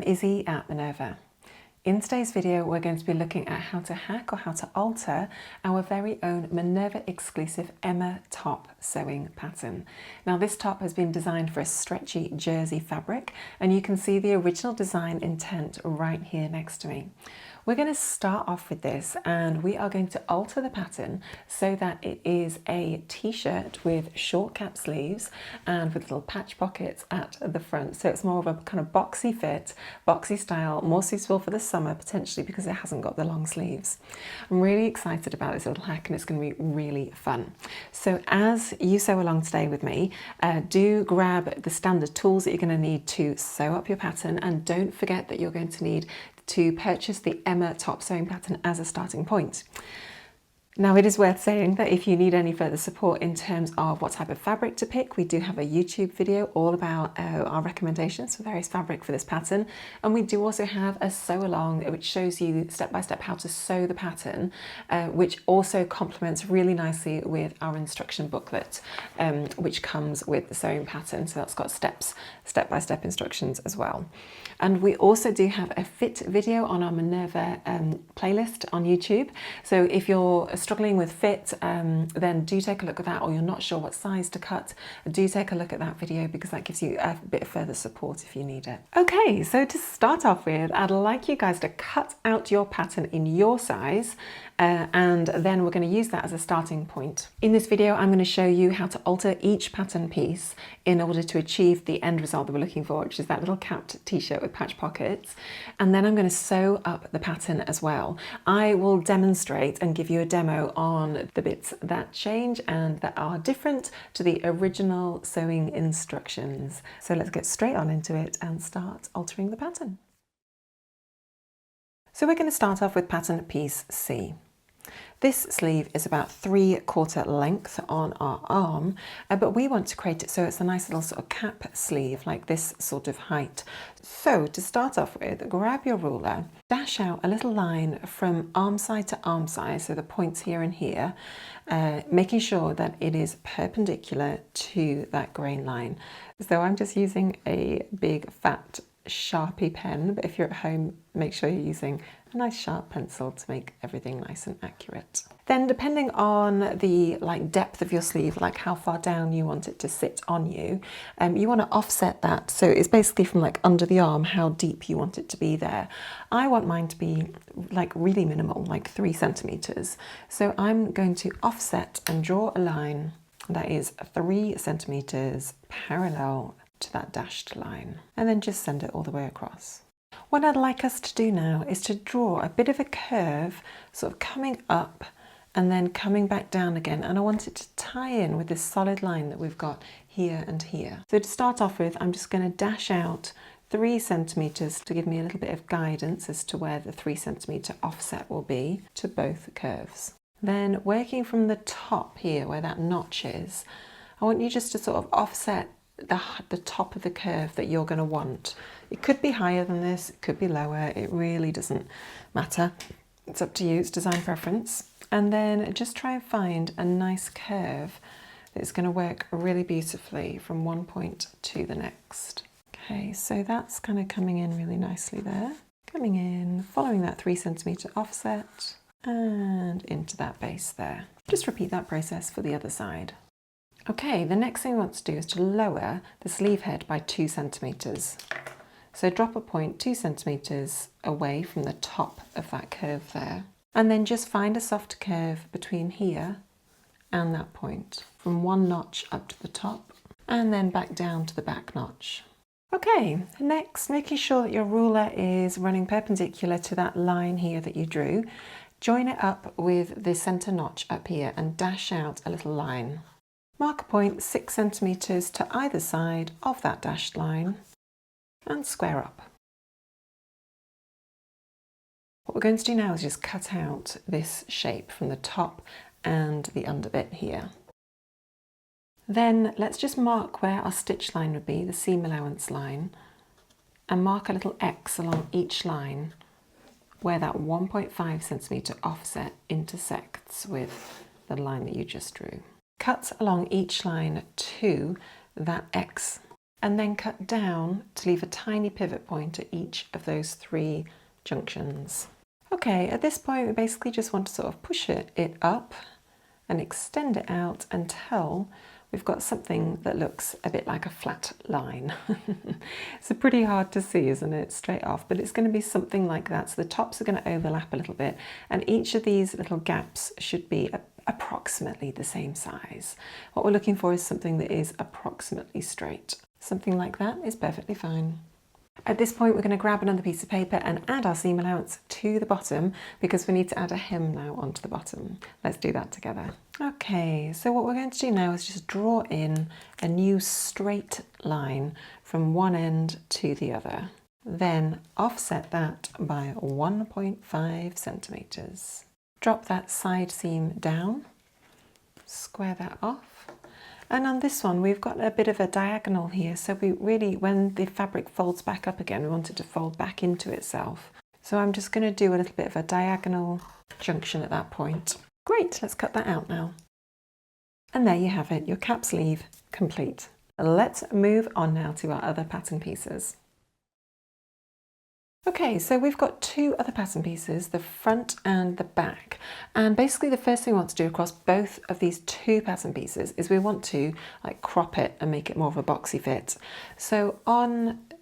Izzy at Minerva. In today's video, we're going to be looking at how to hack or how to alter our very own Minerva Exclusive Emma top sewing pattern. Now this top has been designed for a stretchy jersey fabric, and you can see the original design intent right here next to me. We're going to start off with this and we are going to alter the pattern so that it is a t-shirt with short cap sleeves and with little patch pockets at the front. So it's more of a kind of boxy fit, boxy style, more suitable for the summer potentially because it hasn't got the long sleeves. I'm really excited about this little hack and it's going to be really fun. So as you sew along today with me, do grab the standard tools that you're going to need to sew up your pattern, and don't forget that you're going to need to purchase the Emma top sewing pattern as a starting point. Now it is worth saying that if you need any further support in terms of what type of fabric to pick, we do have a YouTube video all about our recommendations for various fabric for this pattern, and we do also have a sew along which shows you step by step how to sew the pattern, which also complements really nicely with our instruction booklet, which comes with the sewing pattern. So that's got step by step instructions as well. And we also do have a fit video on our Minerva playlist on YouTube. So if you're struggling with fit, then do take a look at that, or you're not sure what size to cut, do take a look at that video because that gives you a bit of further support if you need it. Okay, so to start off with, I'd like you guys to cut out your pattern in your size, and then we're going to use that as a starting point. In this video, I'm going to show you how to alter each pattern piece in order to achieve the end result that we're looking for, which is that little capped t-shirt with patch pockets. And then I'm going to sew up the pattern as well. I will demonstrate and give you a demo on the bits that change and that are different to the original sewing instructions. So let's get straight on into it and start altering the pattern. So we're going to start off with pattern piece C. This sleeve is about 3/4 length on our arm, but we want to create it so it's a nice little sort of cap sleeve, like this sort of height. So to start off with, grab your ruler, dash out a little line from arm side to arm side, so the points here and here, making sure that it is perpendicular to that grain line. So I'm just using a big fat Sharpie pen, but if you're at home, make sure you're using a nice sharp pencil to make everything nice and accurate. Then depending on the depth of your sleeve, like how far down you want it to sit on you, you want to offset that. So it's basically from under the arm, how deep you want it to be there. I want mine to be really minimal, 3 centimeters. So I'm going to offset and draw a line that is 3 centimeters parallel to that dashed line, and then just send it all the way across. What I'd like us to do now is to draw a bit of a curve, sort of coming up and then coming back down again, and I want it to tie in with this solid line that we've got here and here. So to start off with, I'm just going to dash out 3 centimeters to give me a little bit of guidance as to where the 3 centimeter offset will be to both curves. Then working from the top here where that notch is, I want you just to sort of offset the top of the curve that you're going to want. It could be higher than this, it could be lower, it really doesn't matter. It's up to you, it's design preference. And then just try and find a nice curve that's going to work really beautifully from one point to the next. Okay, so that's kind of coming in really nicely there. Coming in, following that 3 centimeter offset and into that base there. Just repeat that process for the other side. Okay, the next thing we want to do is to lower the sleeve head by 2 centimeters. So drop a point 2 centimeters away from the top of that curve there. And then just find a soft curve between here and that point, from one notch up to the top and then back down to the back notch. Okay, next, making sure that your ruler is running perpendicular to that line here that you drew. Join it up with the center notch up here and dash out a little line. Mark a point 6 centimeters to either side of that dashed line and square up. What we're going to do now is just cut out this shape from the top and the underbit here. Then let's just mark where our stitch line would be, the seam allowance line, and mark a little X along each line where that 1.5 centimeter offset intersects with the line that you just drew. Cut along each line to that X and then cut down to leave a tiny pivot point at each of those 3 junctions. Okay, at this point we basically just want to sort of push it up and extend it out until we've got something that looks a bit like a flat line. It's pretty hard to see, isn't it, straight off, but it's going to be something like that. So the tops are going to overlap a little bit, and each of these little gaps should be approximately the same size. What we're looking for is something that is approximately straight. Something like that is perfectly fine. At this point, we're going to grab another piece of paper and add our seam allowance to the bottom, because we need to add a hem now onto the bottom. Let's do that together. Okay, so what we're going to do now is just draw in a new straight line from one end to the other. Then offset that by 1.5 centimetres. Drop that side seam down, square that off. And on this one, we've got a bit of a diagonal here. So we really, when the fabric folds back up again, we want it to fold back into itself. So I'm just going to do a little bit of a diagonal junction at that point. Great, let's cut that out now. And there you have it, your cap sleeve complete. Let's move on now to our other pattern pieces. Okay, so we've got 2 other pattern pieces, the front and the back. And basically the first thing we want to do across both of these 2 pattern pieces is we want to crop it and make it more of a boxy fit. So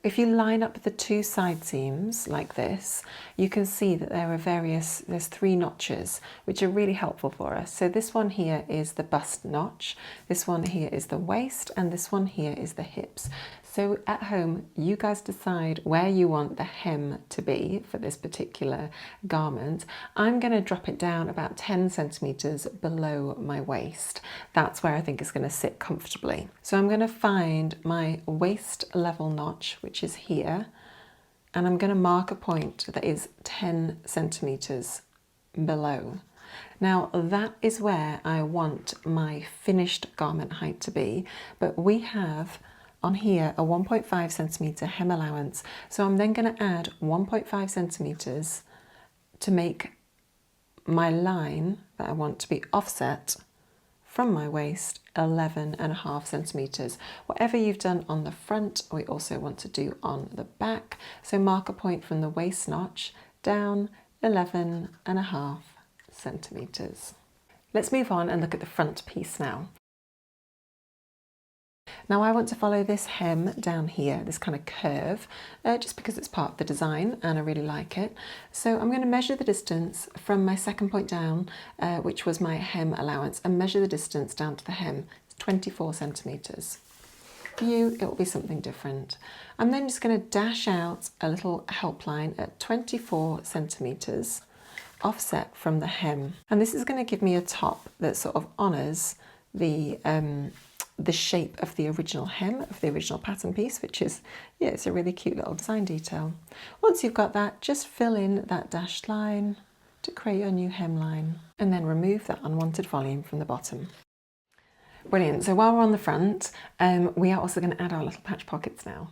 if you line up the 2 side seams like this, you can see that there's 3 notches, which are really helpful for us. So this one here is the bust notch, this one here is the waist, and this one here is the hips. So at home, you guys decide where you want the hem to be for this particular garment. I'm going to drop it down about 10 centimetres below my waist. That's where I think it's going to sit comfortably. So I'm going to find my waist level notch, which is here, and I'm going to mark a point that is 10 centimetres below. Now that is where I want my finished garment height to be, but we have on here a 1.5 centimetre hem allowance, so I'm then going to add 1.5 centimetres to make my line that I want to be offset from my waist 11.5 centimetres. Whatever you've done on the front, we also want to do on the back. So mark a point from the waist notch down 11.5 centimetres. Let's move on and look at the front piece now. Now I want to follow this hem down here, this kind of curve, just because it's part of the design and I really like it. So I'm going to measure the distance from my second point down, which was my hem allowance, and measure the distance down to the hem. It's 24 centimetres. For you, it will be something different. I'm then just going to dash out a little help line at 24 centimetres, offset from the hem. And this is going to give me a top that sort of honours the shape of the original hem of the original pattern piece, which is, yeah, it's a really cute little design detail. Once you've got that, just fill in that dashed line to create your new hemline, and then remove that unwanted volume from the bottom. Brilliant. So while we're on the front, we are also going to add our little patch pockets now.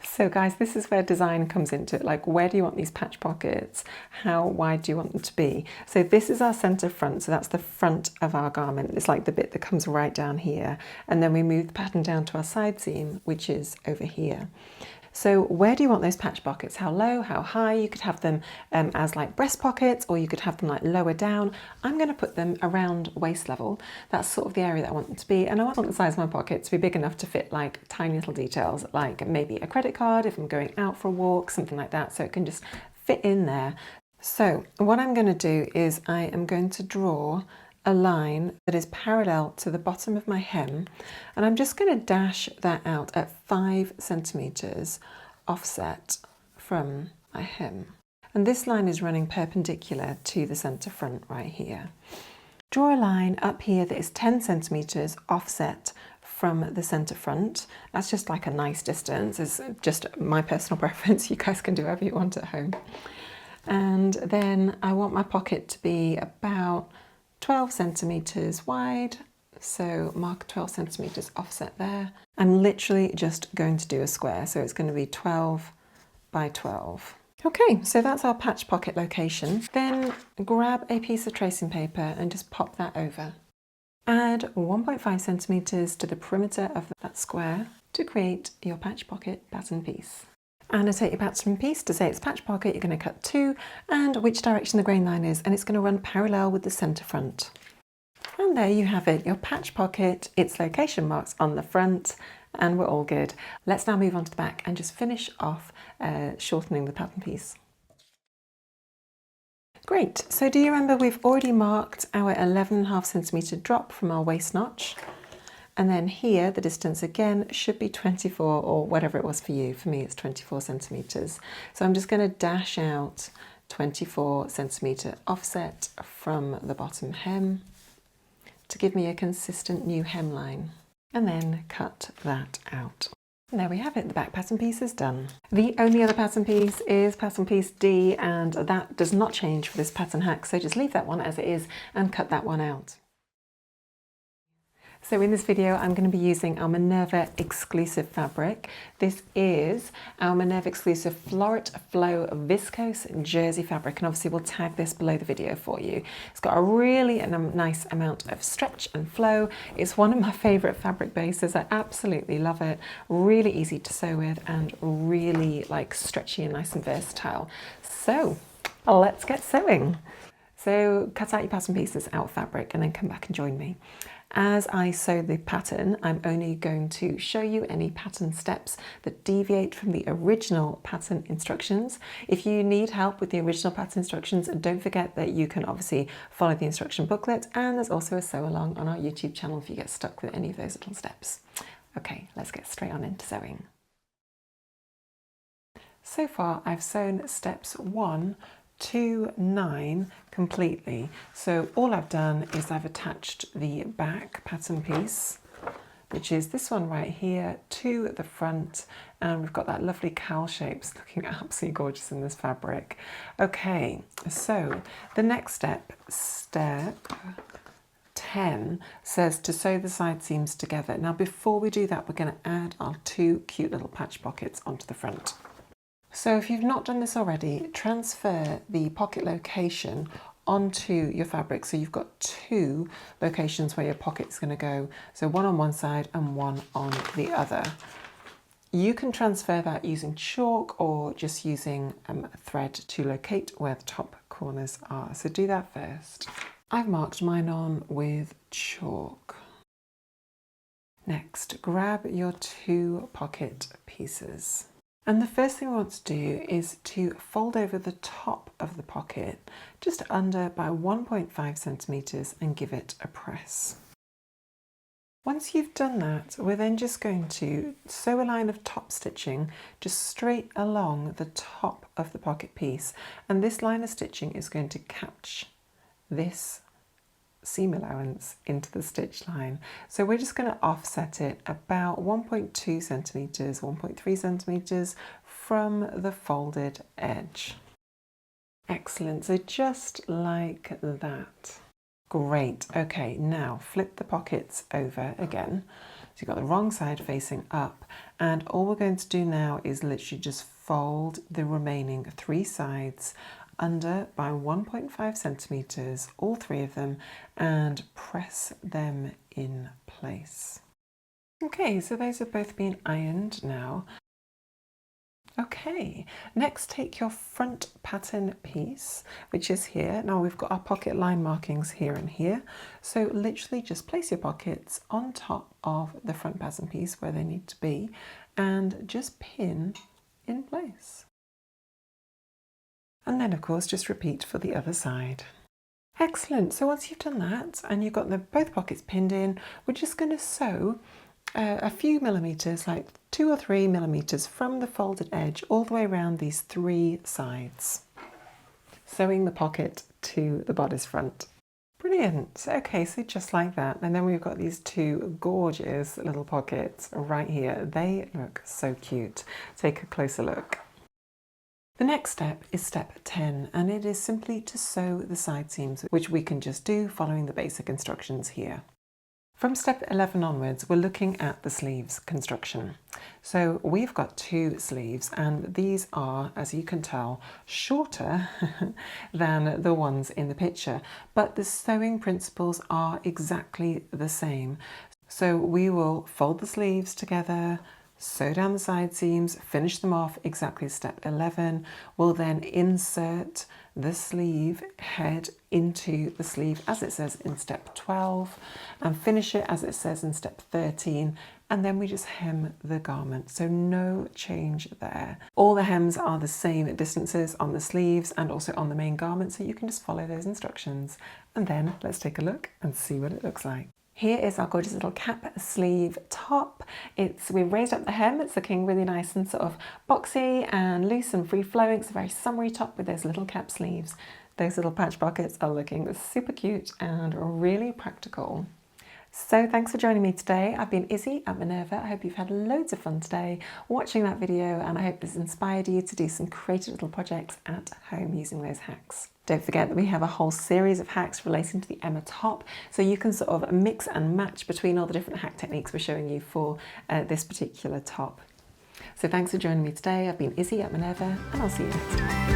So guys, this is where design comes into it. Like, where do you want these patch pockets? How wide do you want them to be? So this is our center front. So that's the front of our garment. It's like the bit that comes right down here. And then we move the pattern down to our side seam, which is over here. So where do you want those patch pockets? How low, how high? You could have them as like breast pockets, or you could have them like lower down. I'm going to put them around waist level. That's sort of the area that I want them to be. And I want the size of my pocket to be big enough to fit like tiny little details, like maybe a credit card if I'm going out for a walk, something like that. So it can just fit in there. So what I'm going to do is I am going to draw a line that is parallel to the bottom of my hem, and I'm just going to dash that out at 5 centimetres offset from my hem. And this line is running perpendicular to the centre front right here. Draw a line up here that is 10 centimetres offset from the centre front. That's just like a nice distance. It's just my personal preference. You guys can do whatever you want at home. And then I want my pocket to be about 12 centimetres wide, so mark 12 centimetres offset there. I'm literally just going to do a square, so it's going to be 12 by 12. Okay, so that's our patch pocket location. Then grab a piece of tracing paper and just pop that over. Add 1.5 centimeters to the perimeter of that square to create your patch pocket pattern piece. And to take your pattern piece, to say it's patch pocket, you're going to cut 2 and which direction the grain line is, and it's going to run parallel with the centre front. And there you have it, your patch pocket, its location marks on the front, and we're all good. Let's now move on to the back and just finish off shortening the pattern piece. Great, so do you remember we've already marked our 11.5 centimetre drop from our waist notch? And then here, the distance again should be 24 or whatever it was for you. For me, it's 24 centimetres. So I'm just going to dash out 24 centimetre offset from the bottom hem to give me a consistent new hemline, and then cut that out. And there we have it, the back pattern piece is done. The only other pattern piece is pattern piece D, and that does not change for this pattern hack, so just leave that one as it is and cut that one out. So in this video, I'm going to be using our Minerva Exclusive fabric. This is our Minerva Exclusive Floret Flow Viscose Jersey fabric, and obviously we'll tag this below the video for you. It's got a really nice amount of stretch and flow. It's one of my favourite fabric bases. I absolutely love it. Really easy to sew with and really like stretchy and nice and versatile. So let's get sewing. So cut out your pattern pieces out of fabric and then come back and join me. As I sew the pattern, I'm only going to show you any pattern steps that deviate from the original pattern instructions. If you need help with the original pattern instructions, don't forget that you can obviously follow the instruction booklet, and there's also a sew along on our YouTube channel if you get stuck with any of those little steps. Okay, let's get straight on into sewing. So far, I've sewn steps 1 to 9 completely. So all I've done is I've attached the back pattern piece, which is this one right here, to the front, and we've got that lovely cowl shapes looking absolutely gorgeous in this fabric. Okay, so the next step, step 10, says to sew the side seams together. Now before we do that, we're going to add our 2 cute little patch pockets onto the front. So if you've not done this already, transfer the pocket location onto your fabric. So you've got 2 locations where your pocket's going to go. So one on one side and one on the other. You can transfer that using chalk or just using thread to locate where the top corners are. So do that first. I've marked mine on with chalk. Next, grab your 2 pocket pieces. And the first thing we want to do is to fold over the top of the pocket just under by 1.5 centimeters and give it a press. Once you've done that, we're then just going to sew a line of top stitching just straight along the top of the pocket piece. And this line of stitching is going to catch this seam allowance into the stitch line. So we're just going to offset it about 1.2 centimeters, 1.3 centimeters from the folded edge. Excellent, so just like that. Great, okay, now flip the pockets over again. So you've got the wrong side facing up, and all we're going to do now is literally just fold the remaining 3 sides under by 1.5 centimeters, all 3 of them, and press them in place. Okay, so those have both been ironed now. Okay, next take your front pattern piece, which is here. Now we've got our pocket line markings here and here. So literally just place your pockets on top of the front pattern piece where they need to be and just pin in place. And then of course just repeat for the other side. Excellent, so once you've done that and you've got both pockets pinned in, we're just going to sew a few millimeters, like 2 or 3 millimeters from the folded edge all the way around these 3 sides, sewing the pocket to the bodice front. Brilliant, okay, so just like that. And then we've got these 2 gorgeous little pockets right here. They look so cute. Take a closer look. The next step is step 10, and it is simply to sew the side seams, which we can just do following the basic instructions here. From step 11 onwards, we're looking at the sleeves construction. So we've got 2 sleeves, and these are, as you can tell, shorter than the ones in the picture, but the sewing principles are exactly the same. So we will fold the sleeves together, sew down the side seams, finish them off exactly as step 11. We'll then insert the sleeve head into the sleeve as it says in step 12 and finish it as it says in step 13, and then we just hem the garment. So no change there. All the hems are the same distances on the sleeves and also on the main garment, so you can just follow those instructions. And then let's take a look and see what it looks like. Here is our gorgeous little cap sleeve top. We've raised up the hem. It's looking really nice and sort of boxy and loose and free flowing. It's a very summery top with those little cap sleeves. Those little patch pockets are looking super cute and really practical. So thanks for joining me today. I've been Izzy at Minerva. I hope you've had loads of fun today watching that video, and I hope this inspired you to do some creative little projects at home using those hacks. Don't forget that we have a whole series of hacks relating to the Emma top, so you can sort of mix and match between all the different hack techniques we're showing you for this particular top. So thanks for joining me today. I've been Izzy at Minerva, and I'll see you next time.